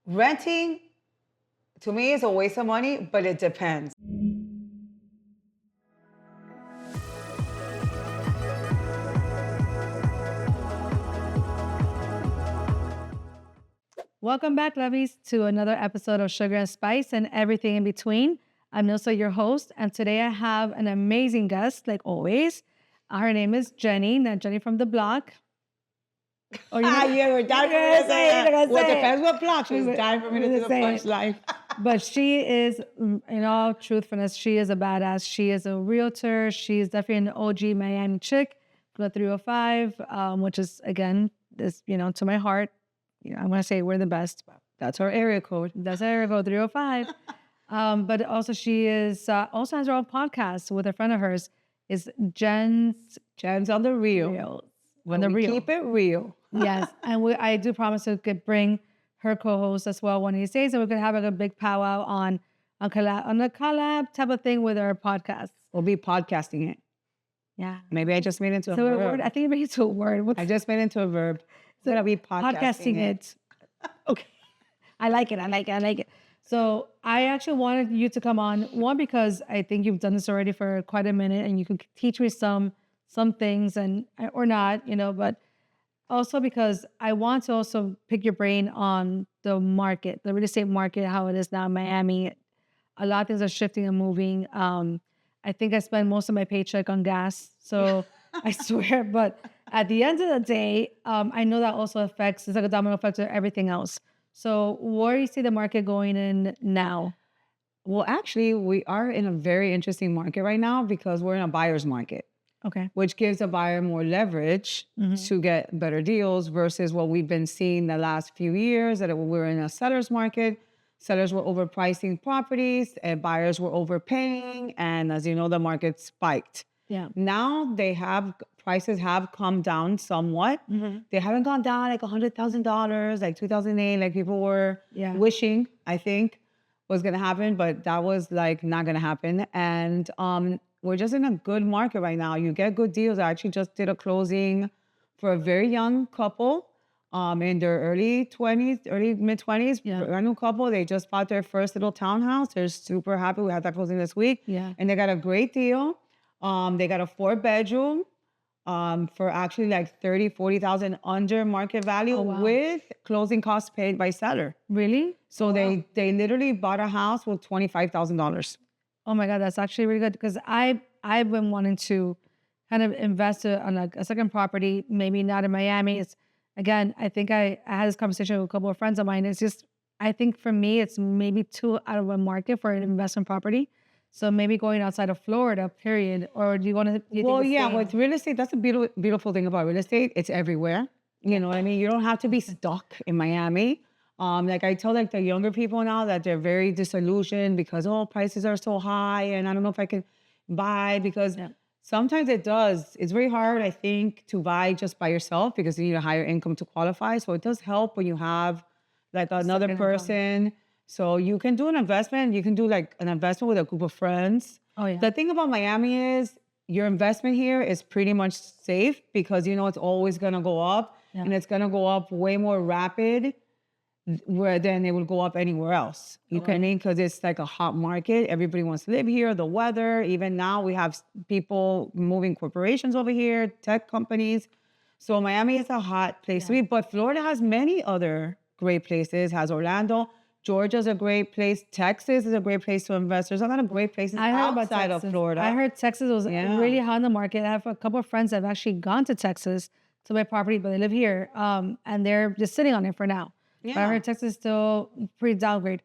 Renting, to me, is a waste of money, but it depends. Welcome back, lovies, to another episode of Sugar and Spice and everything in between. I'm Nilsa, your host, and today I have an amazing guest, like always. Her name is Jenny, not Jenny from the block. Oh, yeah, we're dying for me to say it. Well, it depends what block. She's dying for me to do the punchline. But she is, in all truthfulness, she is a badass. She is a realtor. She's definitely an OG Miami chick, from the 305, which is, again, to my heart. I'm going to say we're the best. That's her area code. That's her area code, 305. But also she is also has her own podcast with a friend of hers. Is Jennsonthereal. When we keep it real. Yes, and I do promise to bring her co-host as well one of these days, and we could have like a big powwow on a collab type of thing with our podcast. We'll be podcasting it. Yeah. Maybe I just made it into a verb. I think it made it into a word. I just made it into a verb. So gonna be podcasting it. Okay. I like it. So I actually wanted you to come on, one, because I think you've done this already for quite a minute and you can teach me some things or not, but also because I want to also pick your brain on the market, the real estate market, how it is now in Miami. A lot of things are shifting and moving. I think I spend most of my paycheck on gas. So I swear, but at the end of the day, I know that also it's like a domino effect to everything else. So where do you see the market going in now? Well, actually, we are in a very interesting market right now because we're in a buyer's market. Okay. Which gives a buyer more leverage to get better deals versus what we've been seeing the last few years, that we're in a seller's market. Sellers were overpricing properties and buyers were overpaying. And as you know, the market spiked. Yeah. Now prices have come down somewhat. They haven't gone down like $100,000, like 2008, like people were wishing, I think, was going to happen, but that was like not going to happen. And we're just in a good market right now. You get good deals. I actually just did a closing for a very young couple in their early mid-20s, brand new couple. They just bought their first little townhouse. They're super happy. We had that closing this week. Yeah. And they got a great deal. They got a 4-bedroom for actually like $30,000-$40,000 under market value with closing costs paid by seller. Really? So they literally bought a house with $25,000. Oh my God, that's actually really good because I've been wanting to kind of invest on a second property, maybe not in Miami. It's again, I think I had this conversation with a couple of friends of mine. It's just, I think for me, it's maybe too out of a market for an investment property. So maybe going outside of Florida, period. Or do you want to? Well, yeah, with real estate, that's a beautiful thing about real estate. It's everywhere. You know what I mean? You don't have to be stuck in Miami. Like I tell like the younger people now that they're very disillusioned because prices are so high and I don't know if I can buy because sometimes it's very hard, I think, to buy just by yourself because you need a higher income to qualify. So it does help when you have like another person. So you can do an investment. You can do like an investment with a group of friends. Oh yeah. The thing about Miami is your investment here is pretty much safe because it's always gonna go up and it's gonna go up way more rapid than it will go up anywhere else. You know what I mean? Because it's like a hot market. Everybody wants to live here. The weather, even now we have people moving corporations over here, tech companies. So Miami is a hot place to be, but Florida has many other great places. Has Orlando. Georgia's a great place. Texas is a great place to invest. There's a lot of great places outside of Florida. I heard Texas was really hot in the market. I have a couple of friends that have actually gone to Texas to buy property, but they live here, and they're just sitting on it for now. Yeah. But I heard Texas is still pretty downgrade.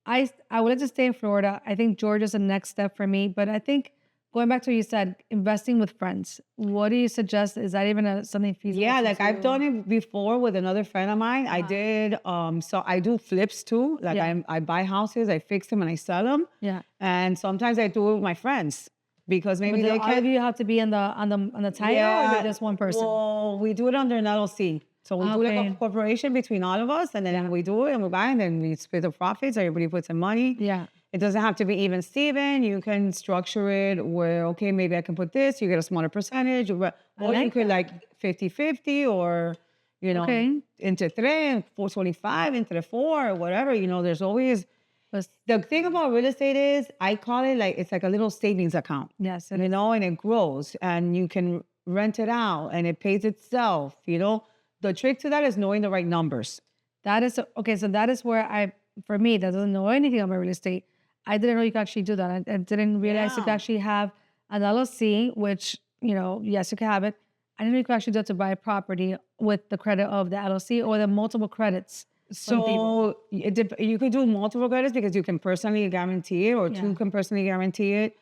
I would like to stay in Florida. I think Georgia's the next step for me. But I think going back to what you said, investing with friends. What do you suggest? Is that even something feasible? Yeah, like I've done it before with another friend of mine. I did. So I do flips too. Like I buy houses, I fix them, and I sell them. Yeah. And sometimes I do it with my friends because maybe they can. Do you have to be on the title, or is it just one person? Well, we do it under an LLC. So we do like a corporation between all of us, and then we do it and we buy, and then we split the profits. Everybody puts in money. Yeah. It doesn't have to be even Steven. You can structure it where, okay, maybe I can put this, you get a smaller percentage, or you could like 50-50, or you know, Okay. into 3, 425, into the 4, whatever, you know, there's always, But the thing about real estate is I call it like, it's like a little savings account, yes, you know, and it grows and you can rent it out and it pays itself, you know. The trick to that is knowing the right numbers. that is okay. So that is where for me, that doesn't know anything about real estate. I didn't know you could actually do that. I didn't realize you could Yeah. actually have an LLC, which, you know, yes, you can have it. I didn't know you could actually do it to buy a property with the credit of the LLC or the multiple credits. from people. So you could do multiple credits because you can personally guarantee it, or Yeah. 2 can personally guarantee it.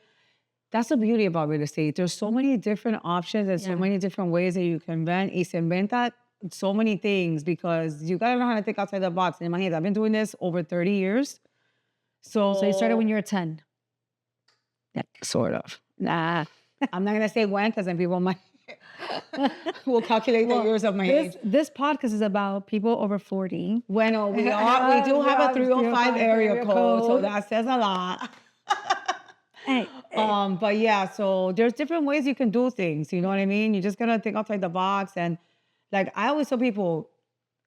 That's the beauty about real estate. There's so many different options and so Yeah. many different ways that you can rent. Y se inventa so many things because you gotta know how to think outside the box. And imagínate, I've been doing this over 30 years. So you started when you were 10. Yeah, sort of. Nah, I'm not gonna say when because then people might will calculate the years of my age. This podcast is about people over 40. Bueno, we do have a 305 area code, so that says a lot. Hey, But yeah, so there's different ways you can do things. You know what I mean? You just gotta think outside the box. And like I always tell people,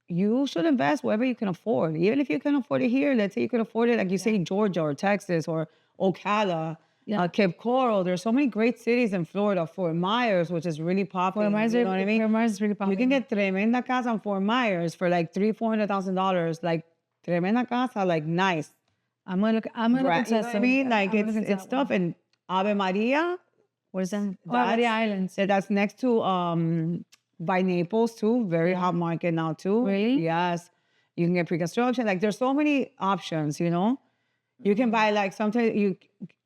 you should invest wherever you can afford. Even if you can afford it here, let's say you can afford it, like you say, Georgia or Texas or Ocala, Cape Coral. There's so many great cities in Florida. Fort Myers, which is really popular. Fort Myers, you know what I mean? Fort Myers is really popular. You can get tremenda casa in Fort Myers for like $300,000-$400,000. Like tremenda casa, like nice. I'm gonna look. I'm gonna look You know into what I mean? Like I'm gonna look into it's that tough. one. And Ave Maria, Where's that? Oh, Maria Islands. that's next to by Naples too. Very hot market now too. Really? Yes. You can get pre-construction. Like there's so many options, you know. You can buy like sometimes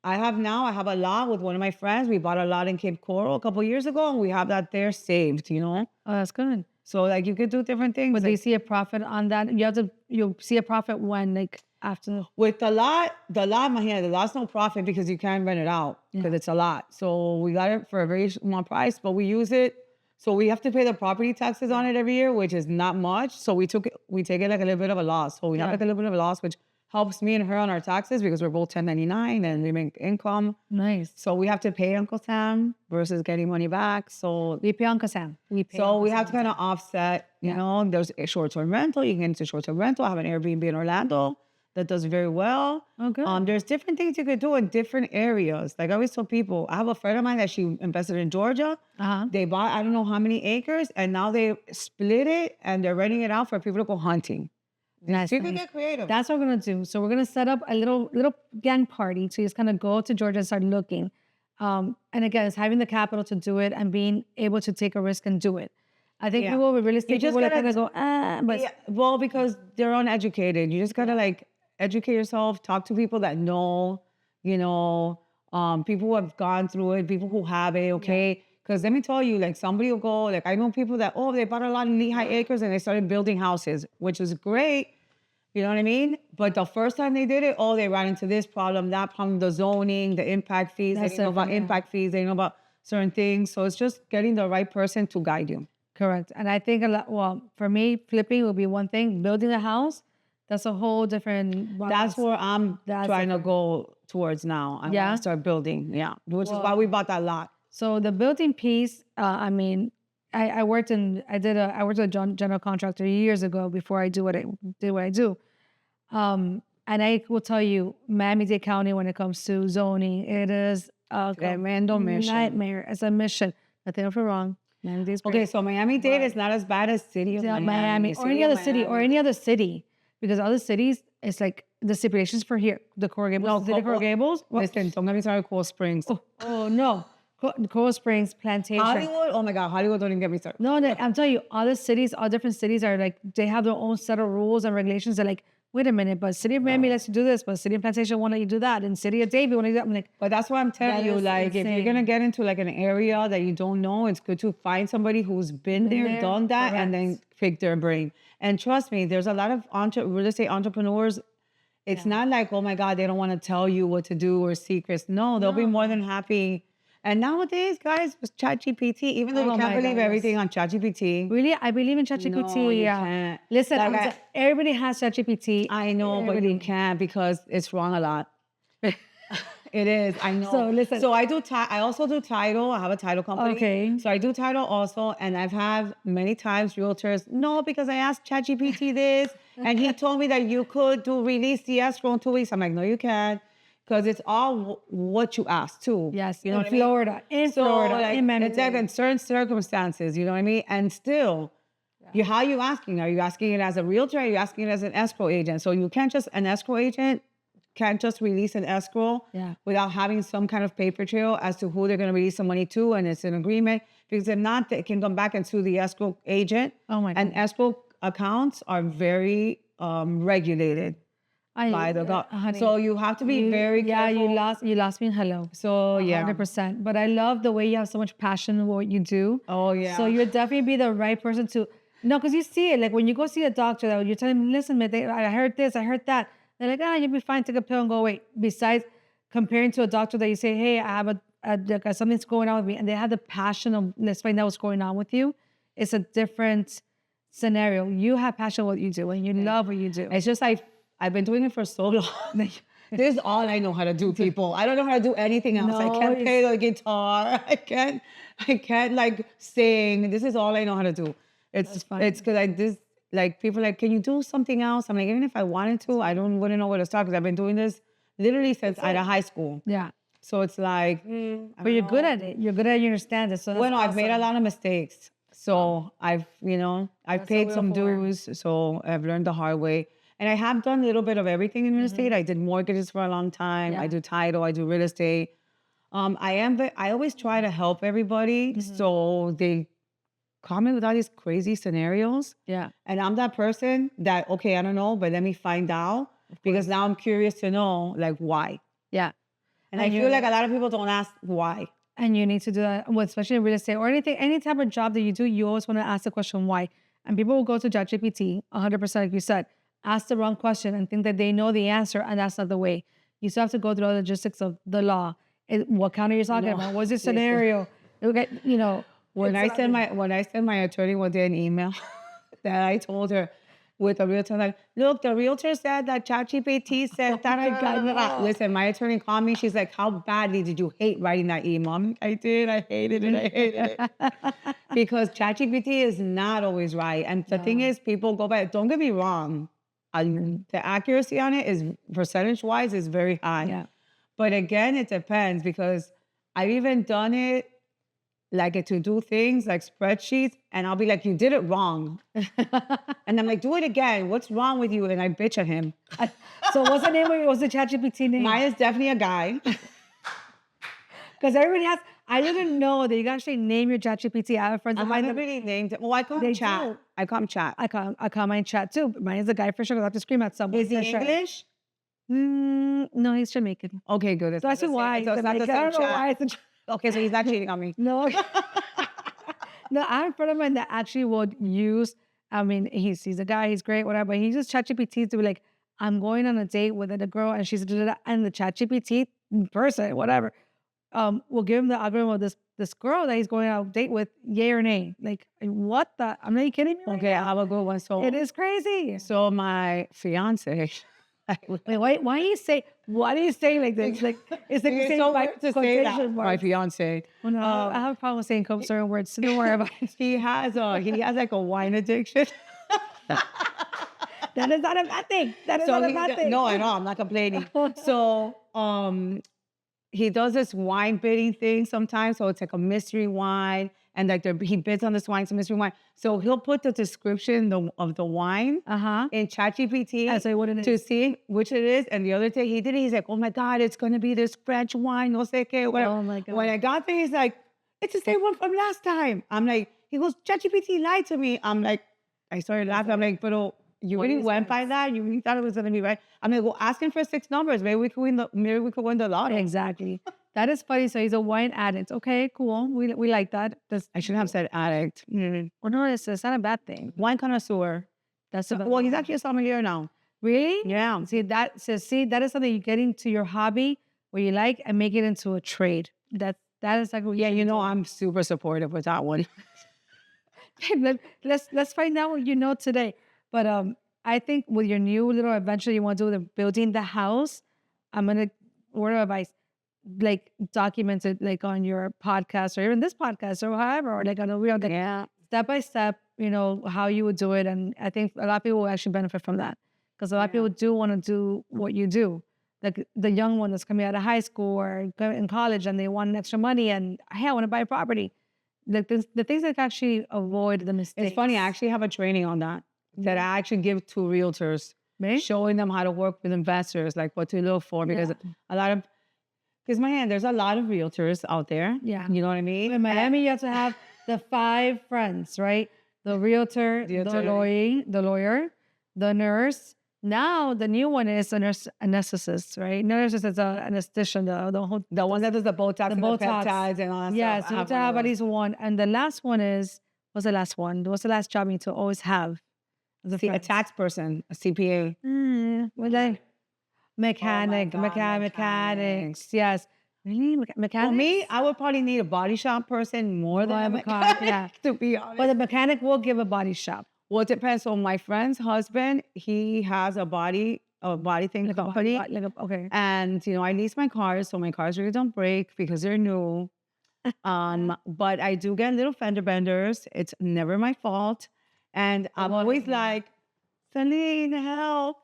I have a lot with one of my friends. We bought a lot in Cape Coral a couple years ago and we have that there saved, you know. Oh, that's good. So like you could do different things. But like, they see a profit on that. You'll see a profit when, like, after. with the lot, my hand, the lot's no profit because you can't rent it out because it's a lot. So we got it for a very small price, but we use it. So we have to pay the property taxes on it every year, which is not much. So we take it like a little bit of a loss. So we have like a little bit of a loss, which helps me and her on our taxes because we're both 1099 and we make income. Nice. So we have to pay Uncle Sam versus getting money back. So We pay Uncle Sam. We have to kind of offset, you know, there's a short-term rental. You can get into short-term rental. I have an Airbnb in Orlando that does very well. Okay. There's different things you could do in different areas. Like I always tell people, I have a friend of mine that she invested in Georgia. They bought, I don't know how many acres, and now they split it and they're renting it out for people to go hunting. Nice. You can get creative. That's what we're gonna do. So we're gonna set up a little gang party to just kind of go to Georgia and start looking. And again, it's having the capital to do it and being able to take a risk and do it. I think people with real estate just people gotta- kind of go, but well, because they're uneducated. You just gotta like educate yourself, talk to people that know, you know, people who have gone through it, people who have it, okay? Because let me tell you, like somebody will go, like I know people that, they bought a lot of Lehigh Acres and they started building houses, which is great. You know what I mean? But the first time they did it, they ran into this problem, that problem, the zoning, the impact fees. They know about impact fees. They know about certain things. So it's just getting the right person to guide you. correct. And I think for me, flipping would be one thing. Building a house, that's a whole different. That's where I'm trying to go towards now. I want to start building, which is why we bought that lot. So the building piece, I mean, I worked with a general contractor years ago before I did what I do. And I will tell you, Miami-Dade County, when it comes to zoning, it is a Tremendo mission. nightmare. It's a mission. Nothing ever wrong. Miami-Dade's great. Okay, so Miami-Dade is not as bad as city of Miami. Or any other city. Because other cities, it's like the stipulations for here, the Coral Gables, Coral Gables. Listen, don't get me started, Coral Springs. Oh no. Coral Springs, Plantation. Hollywood, oh my God, Hollywood, don't even get me started. No, I'm telling you, all different cities are like, they have their own set of rules and regulations. They're like, wait a minute, but City of Miami lets you do this, but City of Plantation won't let you do that, and City of Davie won't let you do that. I'm like, but that's what I'm telling you. Like, if you're gonna get into like an area that you don't know, it's good to find somebody who's been there, done that, and then pick their brain. And trust me, there's a lot of real estate entrepreneurs. It's not like, oh my God, they don't want to tell you what to do or secrets. No, they'll be more than happy. And nowadays, guys, with ChatGPT, even though you can't believe everything on ChatGPT. Really? I believe in ChatGPT. No, you can't. Listen, everybody has ChatGPT. I know, but you can't because it's wrong a lot. It is. I know. So listen. So I also do title. I have a title company. Okay. So I do title also, and I've had many times realtors. No, because I asked ChatGPT this, and he told me that you could release the escrow in 2 weeks. I'm like, no, you can't, because it's all what you ask too. Yes, you know in what I mean? Florida, in So, Florida, like, in it's like Miami. in certain circumstances. You know what I mean? And still. How are you asking? Are you asking it as a realtor? Or are you asking it as an escrow agent? So you can't just, an escrow agent can't just release an escrow without having some kind of paper trail as to who they're going to release the money to, and it's an agreement. Because if not, they can come back and sue the escrow agent. Oh my God. And escrow accounts are very regulated by the government. So you have to be very careful. Yeah, you lost me in hello. So yeah. 100%. But I love the way you have so much passion in what you do. Oh yeah. So you'd definitely be the right person to, no, because you see it. Like when you go see a doctor, you're telling them, listen, I heard this, I heard that. They're like, you'll be fine, take a pill and go away. Besides comparing to a doctor that you say, hey, I have something's going on with me. And they have the passion of, let's find out what's going on with you. It's a different scenario. You have passion what you do and you love what you do. It's just like, I've been doing it for so long. This is all I know how to do, people. I don't know how to do anything else. I can't play the guitar. I can't like sing. This is all I know how to do. It's because people are like, can you do something else? I'm like, even if I wanted to, wouldn't know where to start because I've been doing this literally since out of high school. Yeah. So it's like, but you're good at it. You're good at it. You understand it. So that's I've made a lot of mistakes. So I've paid some dues. So I've learned the hard way. And I have done a little bit of everything in real estate. I did mortgages for a long time. I do title. I do real estate. I always try to help everybody. So they call me with all these crazy scenarios. Yeah. And I'm that person that, okay, I don't know, but let me find out. Because now I'm curious to know, like, why. Yeah. And I feel like a lot of people don't ask why. And you need to do that, especially in real estate or any type of job that you do, you always want to ask the question why. And people will go to ChatGPT, 100%, like you said, ask the wrong question and think that they know the answer, and that's not the way. You still have to go through all the logistics of the law. What county you're talking about? What's the scenario? When I send my attorney one day an email that I told her with a realtor, like, look, the realtor said that ChatGPT said that. Listen, my attorney called me. She's like, how badly did you hate writing that email? I'm like, I did. I hated it. I hated it. Because ChatGPT is not always right. And the thing is, people go back. Don't get me wrong. The accuracy on it is percentage-wise is very high. Yeah. But again, it depends because I've even done it like to do things like spreadsheets, and I'll be like, you did it wrong. And I'm like, do it again. What's wrong with you? And I bitch at him. So what's the name of it? What's the ChatGPT name? Mine is definitely a guy. Because everybody has, I didn't know that you can actually name your ChatGPT. I have friends of mine that really named it. Well, I call him Chat. I call him Chat. I call mine Chat too. But mine is a guy for sure because I have to scream at someone. Is he English? No, he's Jamaican. Okay, good. So I said why. So it's not the same I don't know Chat. why. It's Okay, so he's not cheating on me. No. No, I have a friend of mine that actually would use, I mean, he's a guy, he's great, whatever, but he uses ChatGPT to be like, I'm going on a date with a girl and she's and the ChatGPT person, whatever, will give him the algorithm of this girl that he's going on a date with, yay or nay. Like, what the? I'm not kidding me. Okay, I have a good one. So it is crazy. So my fiance. Wait, why do you say? Why do you say like this? Like it's like it's so weird to say that. My fiance. Well, no, I have a problem with saying certain words. So don't worry about it. He has like a wine addiction. That is not a bad thing. That is not a bad thing. No, I know. I'm not complaining. So he does this wine bidding thing sometimes. So it's like a mystery wine. And like he bids on this wine, it's a mystery wine. So he'll put the description of the wine in ChatGPT to see which it is. And the other day he did it. He's like, oh my God, it's going to be this French wine, no sé qué, whatever. Oh my God. When I got there, he's like, it's the same one from last time. I'm like, he goes, ChatGPT lied to me. I'm like, I started laughing. I'm like, but you really went by that? You really thought it was going to be right? I'm like, well, ask him for 6 numbers. Maybe we could win the lotto. Exactly. That is funny. So he's a wine addict. Okay, cool. We like that. I shouldn't have said addict. Well, no, it's not a bad thing. Wine connoisseur. That's well, he's actually a sommelier now. Really? Yeah. See, that is something you get into your hobby where you like and make it into a trade. That is like I'm super supportive with that one. Let's find out what you know today. But I think with your new little adventure you want to do with building the house, I'm gonna word of advice. like documents it like on your podcast or even this podcast or however, or like on a real, like Yeah. step by step, how you would do it. And I think a lot of people will actually benefit from that because a lot of people do want to do what you do. Like the young one that's coming out of high school or in college and they want extra money and hey, I want to buy a property. Like the things that actually avoid the mistakes. It's funny. I actually have a training on that I actually give to realtors, showing them how to work with investors, like what to look for, because there's a lot of realtors out there. Yeah. You know what I mean? In Miami, you have to have the 5 friends, right? The realtor, the lawyer, the nurse. Now the new one is anesthetist, right? Nurse is an anesthetician, the one that does the Botox, and the peptides and all that yes, stuff. you have to have at least one. And the last one what's the last one? What's the last job you need to always have? A tax person, a CPA. Mechanics. Yes. Really? Mechanics? For me, I would probably need a body shop person more than a mechanic, to be honest. But the mechanic will give a body shop. Well, it depends. So my friend's husband, he has a body thing company. Okay. And, I lease my cars, so my cars really don't break because they're new. But I do get little fender benders. It's never my fault. And I'm always like, Celine, help.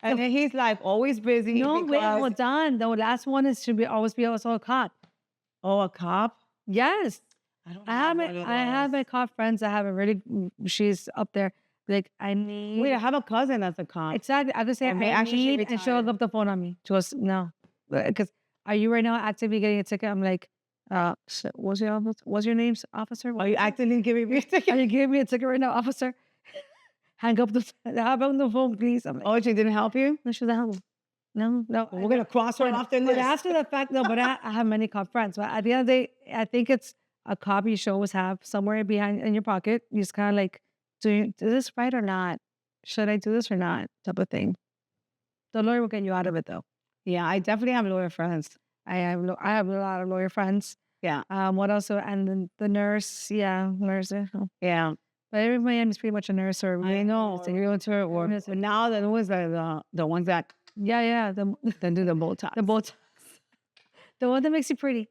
And then he's like always busy. No, wait, well done. The last one should always be also a cop. Oh, a cop? Yes. I have my cop friends that have a really, she's up there. Like, I need. Wait, I have a cousin that's a cop. Exactly. I just say, I need, and she'll look up the phone on me. She goes, no. Because are you right now actively getting a ticket? I'm like, what's your name, officer? Are you actively giving me a ticket? Are you giving me a ticket right now, officer? Hang up the phone, please. I'm like, oh, she didn't help you? No, she doesn't help me. No. Well, we're going to cross her off the list. But after the fact, no, but I have many cop friends. But at the end of the day, I think it's a cop you should always have somewhere behind in your pocket. You just kind of like, do this right or not? Should I do this or not? Type of thing. The lawyer will get you out of it though. Yeah, I definitely have lawyer friends. I have a lot of lawyer friends. Yeah. What else? And then the nurse. Yeah, nurse. Yeah. But everybody is pretty much a nurse or I know, a realtor or now the ones that the ones that that do the Botox. The Botox. The one that makes you pretty.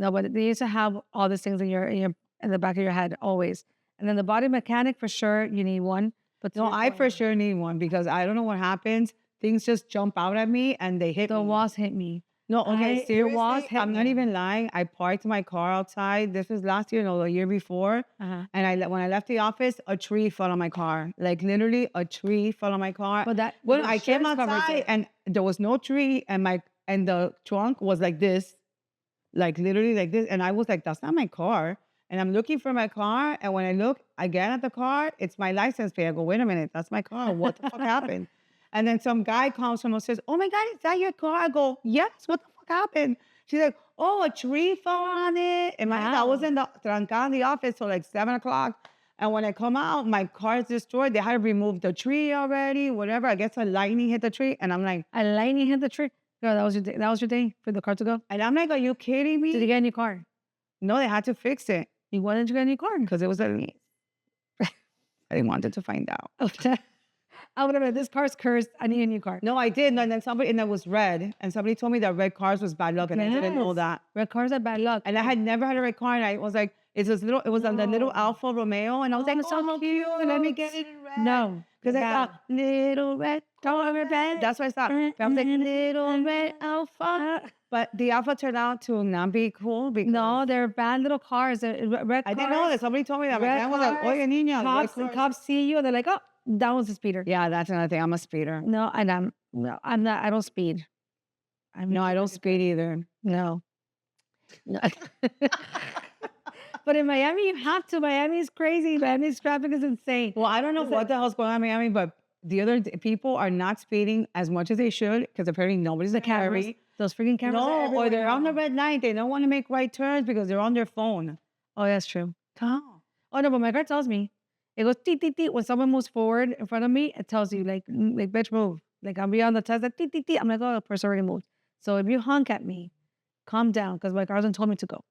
No, but they used to have all these things in the back of your head always. And then the body mechanic for sure you need one. But no, I for sure need one because I don't know what happens. Things just jump out at me and they hit me. The walls hit me. No, okay, seriously, I'm not even lying. I parked my car outside. This was last year, no, the year before. And when I left the office, a tree fell on my car. Like literally, a tree fell on my car. But when I came outside and there was no tree, and the trunk was like this, like literally like this, and I was like, "That's not my car." And I'm looking for my car, and when I look again at the car, it's my license plate. I go, "Wait a minute, that's my car. What the fuck happened?" And then some guy comes from and says, "Oh my God, is that your car?" I go, "Yes, what the fuck happened?" She's like, "Oh, a tree fell on it." And I was in the office till like 7 o'clock. And when I come out, my car is destroyed. They had to remove the tree already, whatever. I guess a lightning hit the tree. And I'm like, a lightning hit the tree? Girl, that was your day for the car to go? And I'm like, are you kidding me? Did you get a new car? No, they had to fix it. Why didn't you get a new car? Because it was a lease. I wanted to find out. I would have been, this car's cursed. I need a new car. No, I did. And then it was red. And somebody told me that red cars was bad luck. And I didn't know that. Red cars are bad luck. And I had never had a red car. And I was like, it was on the little Alfa Romeo. And I was like, so cute. Let me get it in red. No. Because I thought, little red car red. That's what I thought. But I was like, little red Alfa. But the Alfa turned out to not be cool. No, they're bad little cars. Red cars. I didn't know that. Somebody told me that. My friend was like, oye, niña. Cops see you and they're like, oh, that was a speeder. Yeah, that's another thing. I'm a speeder. No, and I'm not. I don't speed. I don't speed either. No. But in Miami, you have to. Miami's crazy. Miami's traffic is insane. Well, I don't know what the hell's going on in Miami, but the other people are not speeding as much as they should because apparently nobody's the cameras. Those freaking cameras. No, or they're on the red light. They don't want to make right turns because they're on their phone. Oh, that's true. Oh no, but my car tells me. It goes tee tee tee when someone moves forward in front of me. It tells you like bitch move. Like I'm beyond the test. Like tee tee tee. I'm like, oh, the person already moved. So if you honk at me, calm down because my car hasn't told me to go.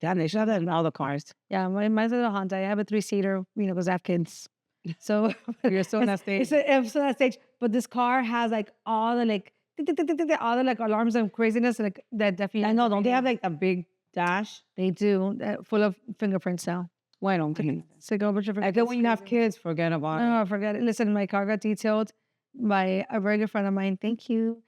Damn, they should have that in all the cars. Yeah, mine's a Honda. I have a 3-seater. Because I have kids. So you're still in that stage. I'm still in that stage. But this car has like all the like all the like alarms and craziness, like that definitely. I know, don't they have like a big dash? They do, full of fingerprints now. Bueno, okay. It's like a bunch of I guess when you have kids, forget about it. No, forget it. Listen, my car got detailed by a very good friend of mine. Thank you.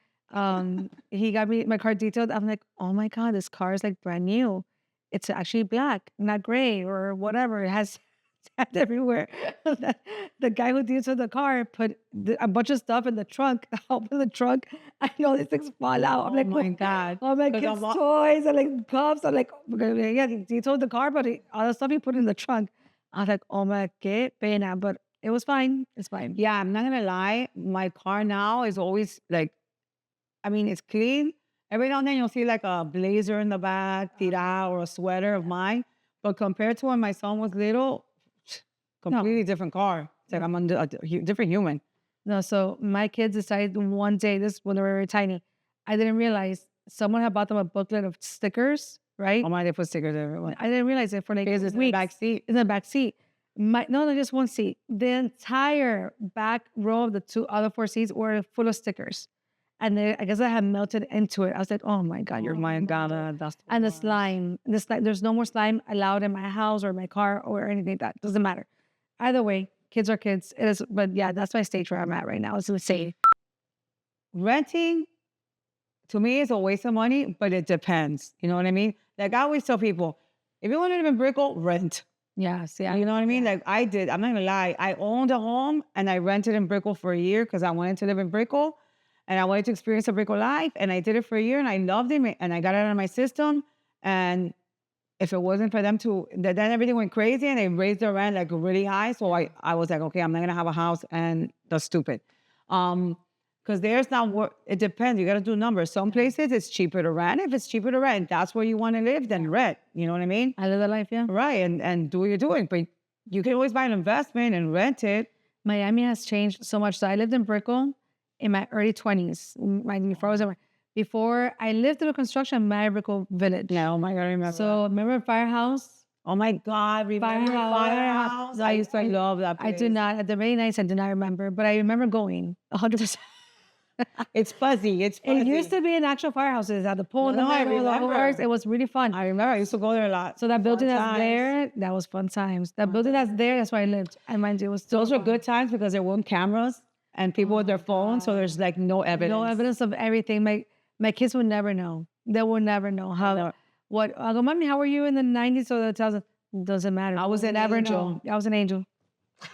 He got me my car detailed. I'm like, oh my God, this car is like brand new. It's actually black, not gray or whatever. It has tabs everywhere. The guy who detailed the car put a bunch of stuff in the trunk. I open the trunk. I know these things fall out. I'm like, Oh my God. all my 'Cause kids' I'm toys and like cups. I'm like, yeah, he detailed the car, but all the stuff he put in the trunk. I was like, oh my, qué pena. But it was fine. It's fine. Yeah, I'm not gonna lie. My car now is always like, I mean, it's clean. Every now and then you'll see like a blazer in the back, tira, or a sweater of mine. But compared to when my son was little, completely different car. It's like I'm a different human. No, so my kids decided one day, this when they were very tiny, I didn't realize someone had bought them a booklet of stickers, right? Oh my, they put stickers everywhere. I didn't realize it for like Because it's in the weeks. back seat. In the back seat. No, just one seat. The entire back row of the two other four seats were full of stickers. And I guess I had melted into it. I was like, oh my God, You're my God. That's and the slime, there's no more slime allowed in my house or my car or anything like that. Doesn't matter. Either way, kids are kids. It is, but yeah, that's my stage where I'm at right now. It's insane. Renting, to me, is a waste of money, but it depends. You know what I mean? Like I always tell people, if you want to live in Brickell, rent. Yes, yeah. You know what I mean? Like I did. I'm not gonna lie. I owned a home and I rented in Brickell for a year because I wanted to live in Brickell and I wanted to experience a Brickell life. And I did it for a year and I loved it and I got it out of my system. And if it wasn't for them to, then everything went crazy and they raised their rent like really high. So I was like, okay, I'm not gonna have a house, and that's stupid. Because there's not work. It depends. You got to do numbers. Some places it's cheaper to rent. If it's cheaper to rent, that's where you want to live, then rent. You know what I mean? I live the life, yeah. Right. And do what you're doing. But you can always buy an investment and rent it. Miami has changed so much. So I lived in Brickell in my early 20s. Before I lived through construction, my Brickell Village. Yeah, oh my God, I remember. So remember Firehouse? Oh my God, remember Firehouse? I used to love that place. I do not, at the very nights, I do not remember, but I remember going 100%. It's fuzzy. It's fuzzy. It used to be an actual firehouses at the pool. No, I remember. It was really fun. I remember. I used to go there a lot. So that building Fun that's times. there, that was fun times. That building that's there, that's where I lived. And mind you, it was Those were good times because there weren't cameras and people with their phones, so there's like no evidence. No evidence of everything. My kids would never know. They would never know how. What I go, mommy, how were you in the 90s or the 2000s? Doesn't matter. I was an never angel. know. I was an angel.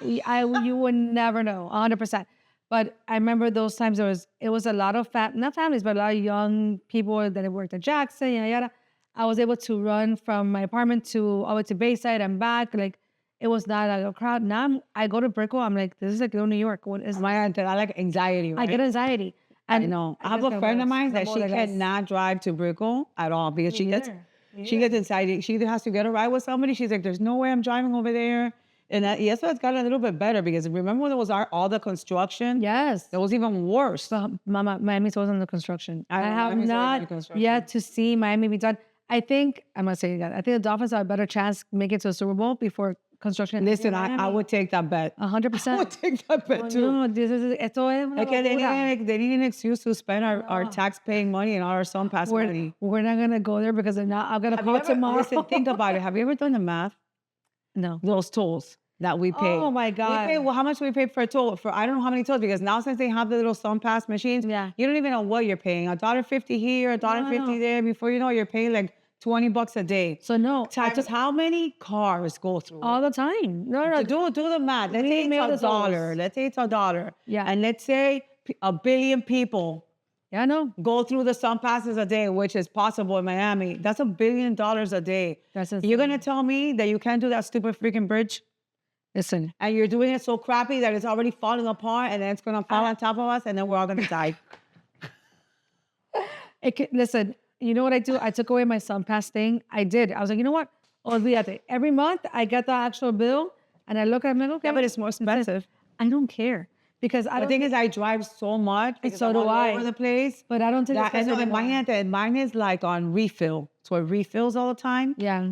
You would never know, 100%. But I remember those times it was a lot of not families, but a lot of young people that worked at Jackson, yada yada. I was able to run from my apartment all the way to Bayside and back. Like it was not like a crowd. Now I go to Brickell, I'm like, this is like New York. What is I like anxiety, right? I get anxiety. And I know. I have a friend of mine that she cannot drive to Brickell at all because she gets anxiety. She either has to get a ride with somebody. She's like, there's no way I'm driving over there. And yes, it's got a little bit better because remember when there was all the construction? Yes. It was even worse. So, Mama, Miami's always under construction. I have Miami's always not under construction. yet to see Miami be done. I think, I'm going to say that, I think the Dolphins have a better chance to make it to the Super Bowl before construction. Listen, I would take that bet. 100%. I would take that bet too. No, esto es una They need an excuse to spend our tax-paying money and our Sun Pass money. We're not going to go there because I'm going to call tomorrow. Listen, think about it. Have you ever done the math? No. Those tolls that we pay. Oh my God. We pay, well, how much do we pay for a toll? For I don't know how many tolls, because now since they have the little Sun Pass machines, you don't even know what you're paying. $1.50 here, $1.50 there. Before you know, you're paying like $20 a day. So no. Just how many cars go through? All the time. No. So do the math. Let's say it's $1. Let's say it's $1. Yeah. And let's say 1 billion people Yeah, I know. go through the Sun Passes a day, which is possible in Miami. That's $1 billion a day. That's You're going to tell me that you can't do that stupid freaking bridge? Listen. And you're doing it so crappy that it's already falling apart and then it's going to fall on top of us and then we're all going to die. Listen, you know what I do? I took away my Sun Pass thing. I did. I was like, you know what? Olvídate. Every month I get the actual bill and I look at it, okay. Yeah, but it's more expensive. I don't care. Because The thing is, I drive so much. So do I. All over the place. But I don't think that, and mine is like on refill. So it refills all the time. Yeah.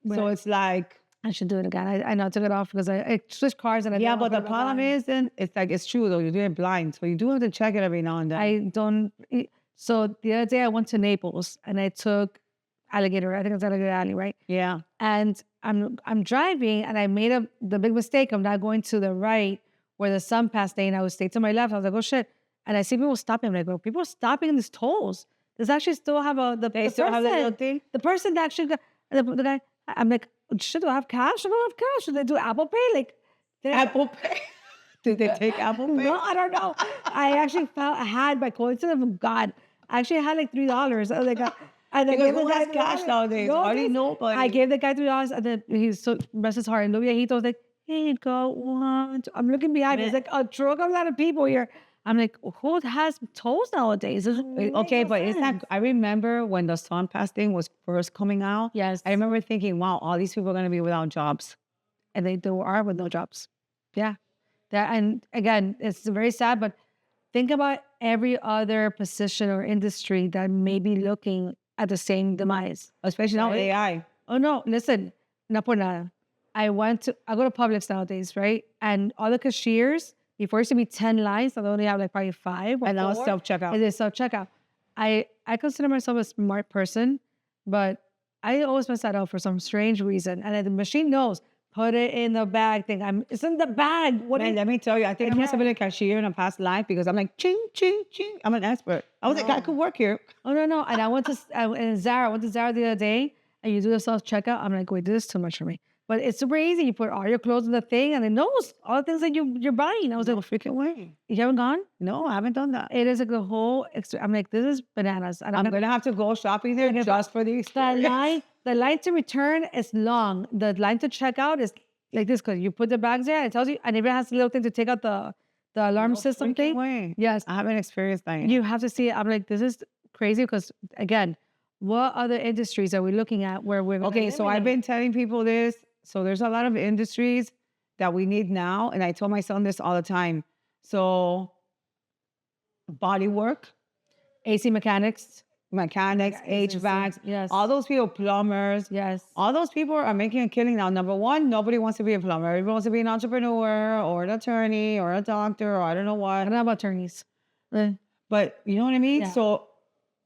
So it's like, I should do it again. I know I took it off because I switched cars and I yeah, but the problem is, then it's like, it's true though, you're doing it blind. So you do have to check it every now and then. I don't, So the other day I went to Naples and I took Alligator. I think it's Alligator Alley, right? Yeah. And I'm driving and I made the big mistake of not going to the right where the sun passed lane. I would stay to my left. I was like, oh shit. And I see people stopping. I'm like, bro, people are stopping in these tolls. Does actually still have They still have that little thing? The person that actually got, the guy, I'm like, shit, do I have cash? I don't have cash. Should they do Apple Pay? Like, Apple Pay. Did they take Apple Pay? no, I don't know. I actually I had, by coincidence of God, I actually had like $3. I was like, and I gave the Who guy has cash $3. nowadays? Hardly nobody. I gave the guy $3, and then he's so bless his heart. And the viejito was like, "Hey, go one." Two. I'm looking behind me. It's like a truck of a lot of people here. I'm like, who has tolls nowadays? Okay, but it's not. I remember when the sun pass thing was first coming out. Yes, I remember thinking, wow, all these people are going to be without jobs. and they are with no jobs. Yeah, that, and again, it's very sad. But think about every other position or industry that may be looking at the same demise. Especially now with AI. Oh no, listen, no por nada. I go to Publix nowadays, right? And all the cashiers, before it used to be 10 lines, I only have like probably 5 or And now it's 4. self-checkout. It is self-checkout. I consider myself a smart person, but I always mess that up for some strange reason. And then the machine knows, put it in the bag thing. It's in the bag. Man, let me tell you, I think I must have been a cashier in a past life because I'm like, ching, ching, ching. I'm an expert. I was like, I could work here. Oh, no. And I went to Zara. I went to Zara the other day, and you do the self-checkout. I'm like, wait, this is too much for me. But it's super easy. You put all your clothes in the thing, and it knows all the things that you're buying. I was like, well, freaking way. You haven't gone? No, I haven't done that. It is like the whole. I'm like, this is bananas. And I'm gonna have to go shopping there just for the experience. The line to return is long. The line to check out is like this because you put the bags there. It tells you, and it even has a little thing to take out the alarm system thing. Way. Yes, I haven't experienced that yet. you have to see it. I'm like, this is crazy because again, what other industries are we looking at where we're okay? So I've been telling people this. So there's a lot of industries that we need now, and I tell my son this all the time. So body work, AC mechanics, HVACs, yes, all those people, plumbers, yes, all those people are making a killing now. Number one, nobody wants to be a plumber. Everybody wants to be an entrepreneur or an attorney or a doctor or I don't know what. I don't know about attorneys. But you know what I mean? Yeah.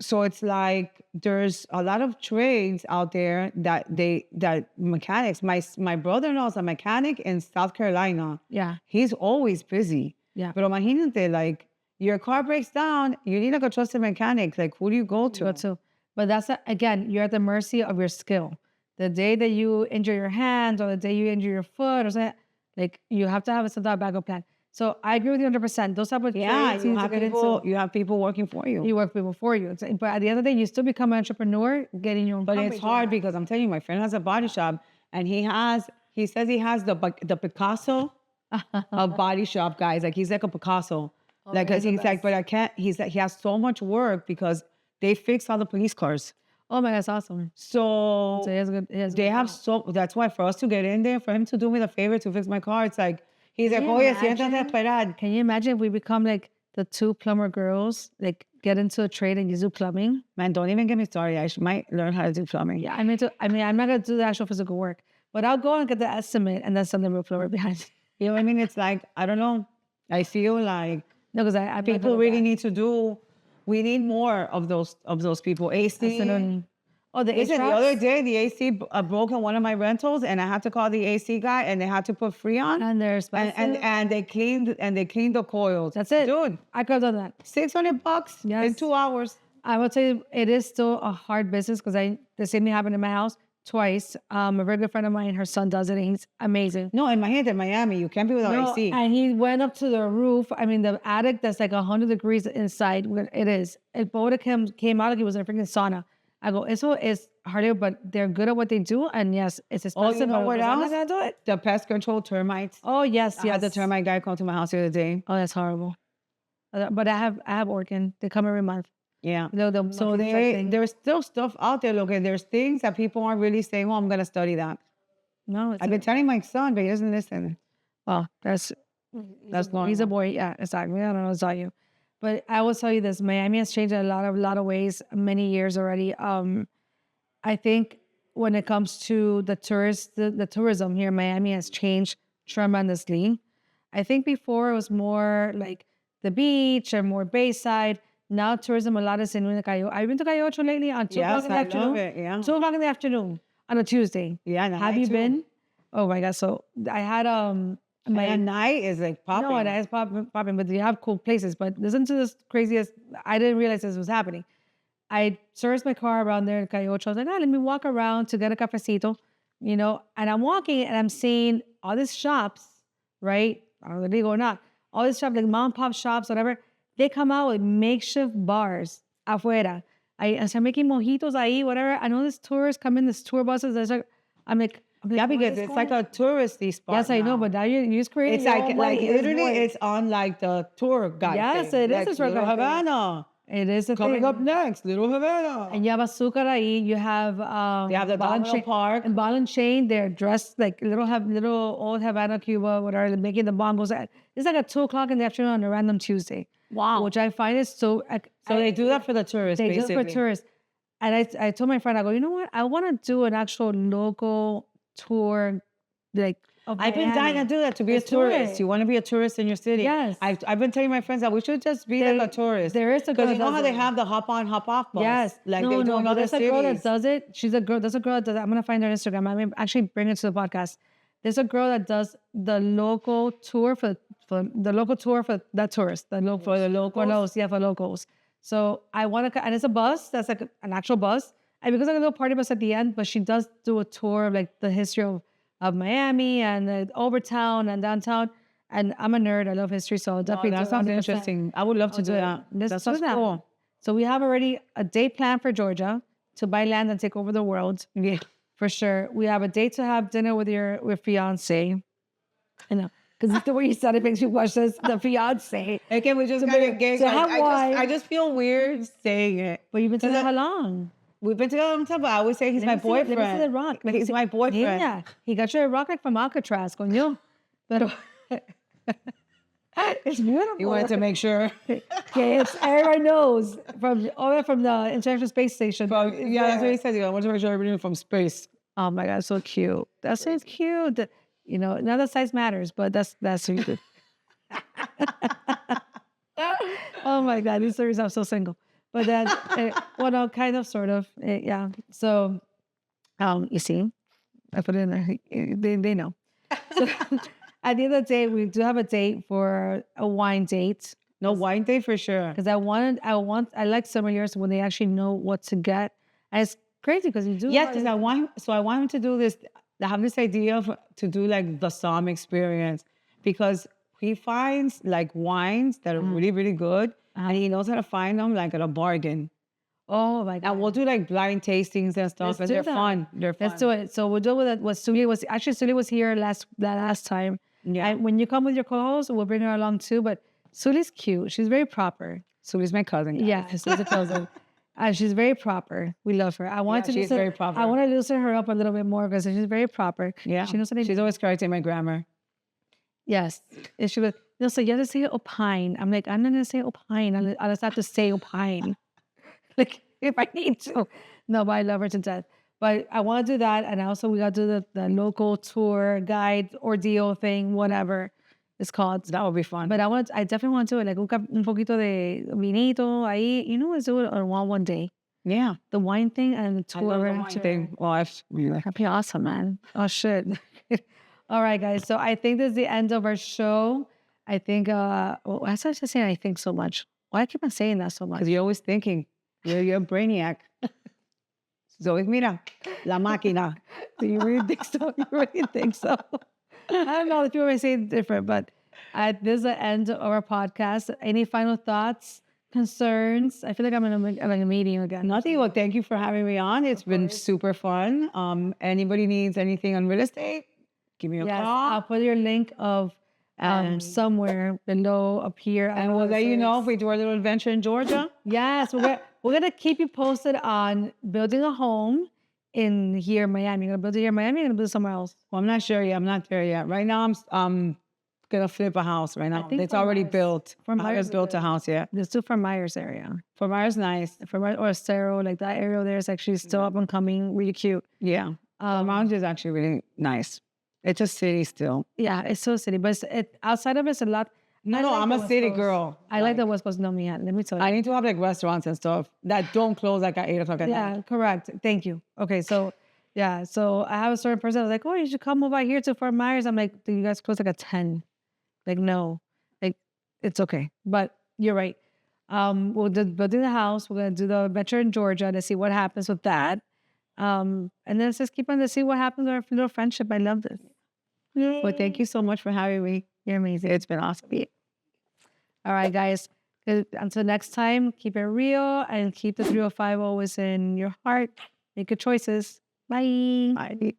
So it's like there's a lot of trades out there that mechanics. My brother-in-law is a mechanic in South Carolina. Yeah. He's always busy. Yeah. But imagínate, like your car breaks down, you need like a trusted mechanic. Like who do you go to? But that's again, you're at the mercy of your skill. The day that you injure your hand or the day you injure your foot or something, like you have to have some type of backup plan. So I agree with you 100%. Those type of trades you have people working for you. You work people for you. But at the end of the day, you still become an entrepreneur, getting your own. But it's hard because I'm telling you, my friend has a body shop, and he says he has the Picasso of body shop guys. Like he's like a Picasso. Like cause he's like, but I can't. He's like he has so much work because they fix all the police cars. Oh my God, that's awesome. So he has good, they have so. That's why for us to get in there, for him to do me the favor to fix my car, it's like. He's like, oye, siéntate a esperar. Can you imagine if we become like the 2 plumber girls, like get into a trade and you do plumbing? Man, don't even get me started. I might learn how to do plumbing. Yeah, I'm not going to do the actual physical work, but I'll go and get the estimate and then send the real plumber behind. You know what I mean? It's like, I don't know. I feel like no, because people really need to do, we need more of those people. AC. Absolutely. Oh, the other day, the AC broke in one of my rentals, and I had to call the AC guy, and they had to put Freon. And there's and they cleaned the coils. That's it, dude. I could have done that. $600 in 2 hours. I will tell you, it is still a hard business because the same thing happened in my house twice. A very good friend of mine, her son does it, and he's amazing. No, in my head, in Miami, you can't be without AC. And he went up to the roof. I mean, the attic that's like 100 degrees inside. It is. El pobre came out like he was in a freaking sauna. I go, eso is harder, but they're good at what they do. And yes, it's expensive. Oh, you know what else? I'm not gonna do it. The pest control termites. Oh, yes. I had the termite guy come to my house the other day. Oh, that's horrible. But I have Orkin. They come every month. Yeah. So there's still stuff out there. Look, and there's things that people aren't really saying, well, I'm going to study that. No, I've been telling my son, but he doesn't listen. Well, that's normal. He's a boy. Yeah, exactly. I don't know. It's all you. But I will tell you this: Miami has changed in a lot of ways, many years already. I think when it comes to the tourism here, Miami has changed tremendously. I think before it was more like the beach and more Bayside. Now tourism a lot is in Cayo. I've been to Cayo lately on 2 o'clock in the I afternoon. love it. Yeah. 2 o'clock in the afternoon on a Tuesday. Yeah. and at Have night you too. been? Oh my God. So I had And my at night is like popping. no, and it's popping, but you have cool places. But listen to this craziest. I didn't realize this was happening. I serviced my car around there in Cayocho. I was like, let me walk around to get a cafecito, and I'm walking and I'm seeing all these shops, right? I don't know if they go or not. All these shops, like mom and pop shops, whatever, they come out with makeshift bars afuera. I start making mojitos ahí, whatever. I know these tourists come in, these tour buses. I'm like, Yeah, what because is it's going like on? a touristy spot. Yes, I know, now. but now you're just creating It's your like own money. It's literally more- it's on like the tour guide. Yes, thing. it is like a tour Little guide thing. Havana. It is a Coming thing. up next, Little Havana. And you have azúcar ahí. You have They have the ball and Domino chain- Park. and ball and chain. They're dressed like little old Havana, Cuba, whatever. They're making the bongos. It's like at 2 o'clock in the afternoon on a random Tuesday. Wow. Which I find is so. So they do that for the tourists, They do basically. it for tourists. And I told my friend, I go, you know what? I want to do an actual local tour, like. Of I've been dying to Miami. do that, to be Let's a do tourist. it. You want to be a tourist in your city. Yes. I've been telling my friends that we should just be There- like a tourist. there is a girl Because you that know how does they it. have the hop on, hop off bus? Yes. Like no, they do no, in but other there's a girl that cities. does it. She's a girl. There's a girl that does it. I'm going to find her on Instagram. I mean, actually bring it to the podcast. There's a girl that does the local tour for that tourist. For the locals? For those, yeah, for locals. So I want to, and it's a bus. That's like an actual bus. And because like a little party bus at the end, but she does do a tour of like the history of Miami and Overtown and downtown. And I'm a nerd. I love history. So I'll definitely that do sounds 100%. interesting. I would love to I'll do do it. that. Let's That do sounds that. cool. So we have already a date planned for Georgia to buy land and take over the world. Yeah. For sure. We have a date to have dinner with your fiance. I know. Because the way you said it makes me watch this, the fiance. Again, we just To gotta be- get. to have wine. I just feel weird saying it. But you've been together Because how long? We've been together a long time, but I always say he's my boyfriend. Let me see the rock. Let me He's see- my boyfriend. Yeah. He got you a rock like from Alcatraz, coño. Pero it's beautiful. You wanted to make sure. Okay, it's everyone knows from the International Space Station. It's Yeah, that's there. what he said. I want to make sure everything from space. Oh my God, so cute. That's so cute. None of the size matters, but that's so cute. Oh my God, these stories I'm so single. But then, well, no, kind of, sort of, yeah. So, you see, I put it in there. They know. So, at the end of the day, we do have a date for a wine date. No wine date for sure. Because I like sommeliers when they actually know what to get. And it's crazy because you do. Yeah, because I want him to do this. I have this idea to do like the Somme experience, because he finds like wines that are really, really good, and he knows how to find them like at a bargain. Oh my God. And we'll do like blind tastings and stuff, Let's and do they're that. fun. They're fun. Let's do it. So we'll do with what Sully was. Actually, Sully was here last time. Yeah. And when you come with your co-host, we'll bring her along too. But Sully's cute. She's very proper. Sully's my cousin. guys. Yeah, Sully's a cousin. She's very proper. We love her. I want she's very proper. I want to loosen her up a little bit more because she's very proper. Yeah. She knows how to. She's always correcting my grammar. Yes. And she was, Nilsa, you have to say opine. I'm like, I'm not going to say opine. I'll just have to say opine. Like, if I need to. No, but I love her to death. But I want to do that. And also, we got to do the local tour guide ordeal thing, whatever it's called. That would be fun. But I definitely want to do it. Like, un poquito de vinito ahí. Let's do it on one day. yeah. The wine thing and the I tour. love the wine thing. Well, That'd be awesome, man. Oh, shit. All right, guys. So I think this is the end of our show. I think, I started to say I think so much. Why I keep on saying that so much? because you're always thinking. You're a brainiac. So es mira, la máquina. Do you really think so? You really think so? I don't know if people may say it different, but this is the end of our podcast. Any final thoughts, concerns? I feel like I'm in a meeting again. Nothing. Well, thank you for having me on. It's been super fun. Anybody needs anything on real estate, give me a Yes, call. I'll put your link of And- somewhere below up here. I And don't we'll know let if you know it's- if we do our little adventure in Georgia. Yes, we're gonna keep you posted on building a home in here in Miami. You're gonna build it here in Miami. You're gonna build it somewhere else. Well, I'm not sure yet. I'm not there yet. Right now, I'm gonna flip a house right now. think It's Fort already Myers- built. Fort I Myers haven't is built a good. house yet. Let's do Fort Myers area. Fort Myers, nice. Fort Myers or Cerro, like that area there is actually still up and coming, really cute. Yeah. Fort Myers is actually really nice. It's a city still. Yeah, it's so city, but outside of it's a lot. No, I like I'm the a West city Coast. girl. I like the West Coast. No, me, let me tell you. I need to have like restaurants and stuff that don't close like at 8 o'clock at night. Yeah, correct. Thank you. Okay, so yeah, so I have a certain person that was like, oh, you should come over here to Fort Myers. I'm like, do you guys close like at 10? Like, no, like it's okay. But you're right. We'll do building the house. We're gonna do the venture in Georgia to see what happens with that. And then let's just keep on to see what happens with our little friendship. I love this. Well, thank you so much for having me. You're amazing. It's been awesome. All right, guys. Until next time, keep it real and keep the 305 always in your heart. Make good choices. Bye. Bye.